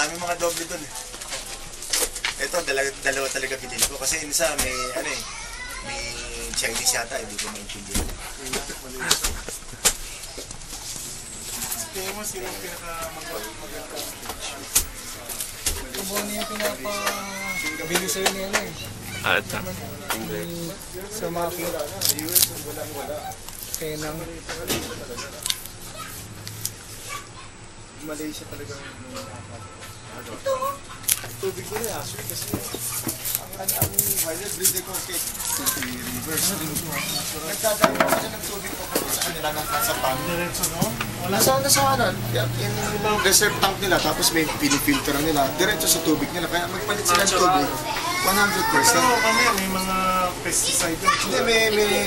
dami mga doble dun eh. Ito, dalawa talaga binili ko. Kasi yung isa, may, ano eh, may Chinese yata, hindi ko maintindihan. Tingnan mo, sino ang pinaka-maganda? Kubuhan niya yung pinapa-bili sa'yo niya na eh. Ito. Sa Maki. Kenang. Malaysia talaga ito? Tubig ko na actually kasi ang wild breeder ko kay reverse. Nagdadami ko kasi ng tubig ko sa kanila nasa pang. Diretso, no? Nasa ano, yung reserve tank nila, tapos may pinifilter nila, diretso sa tubig nila. Kaya magpalit sila ng tubig, 100%. Pero kami, may mga pesticide. Hindi,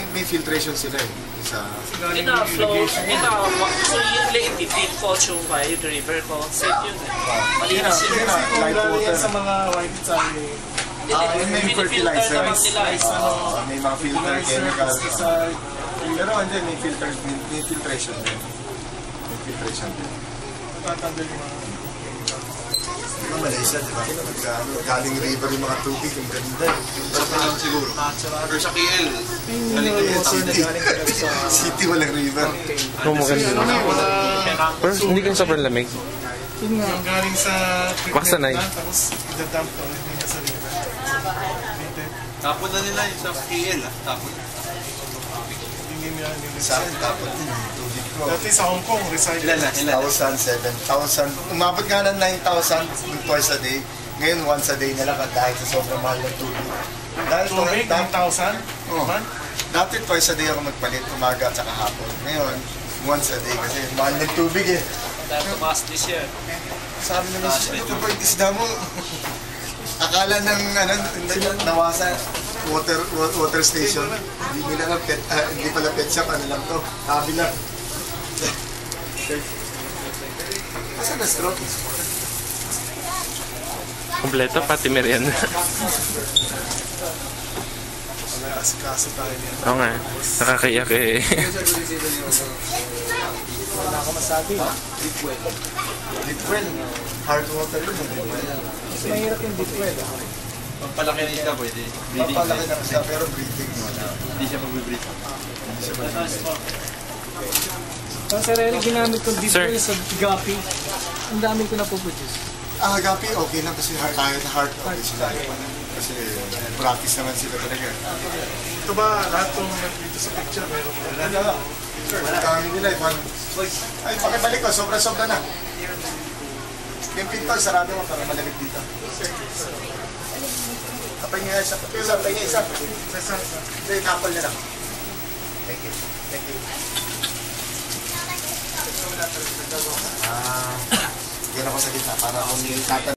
may filtration sila eh. Ina-flow, so yung late default yung wild river ko, safe yun eh. Malinis yun. Light water. Sa mga white side, may fertilizer, may mga filter, chemicals. pero hindi, may filtration din. May filtration din. Tatanggal yung mga Yung Malaysia, di ba? Galing river yung mga tubig, yung ganda. Sa lang siguro. Or sa KL. City walang river. Kung maganda. Pero hindi ka sobrang lamig. yung galing sa Baksanay. tapos idadump ko nila sa river. Tapon na nila yung sa KL. Tapon. Sa akin, tapos din yung tubig ko. Dati sa Hong Kong, recycle. Ilan na? 6,000, 7,000. Umabot nga ng 9,000 twice a day. Ngayon, once a day na lang dahil sa sobrang mahal ng tubig. Dahil Tubig, 9,000? Oh. Dati twice a day ako magpalit, umaga at saka hapon. Ngayon, once a day kasi mahal ng tubig eh. Dahil tumaas this year. Sabi naman siya, ito ba yung isda mo? Akala ng nawasa water station. Hindi nila lang hindi pala pet shop, ano lang to. Tabi lang. Asa na straw? Kompleto, pati merienda. Kaso tayo niya. Oo nga, nakakaiyak eh. Wala ka masabi. Deep well. Hard water yun. Mas mahirap yung deep well. Pampalaki na isda pwede. Breeding. Papalaki na siya pero breeding mo na. Hindi siya mag-breed. Sa sarili ginamit kong deep Sir. well sa Gapi. Ang dami ko na-produce. Gapi, okay lang kasi kahit hard okay sila. Kasi practice naman sila talaga. Ito ba, lahat ng nandito sa picture, meron ba? Wala. Kami nila, ay, pakibalik ko, sobra-sobra na. Yung pinto, sarado mo para malamig dito. Kapag nga isa, isa. Hindi, couple na lang. Thank you. Yan ako sa gitna para akong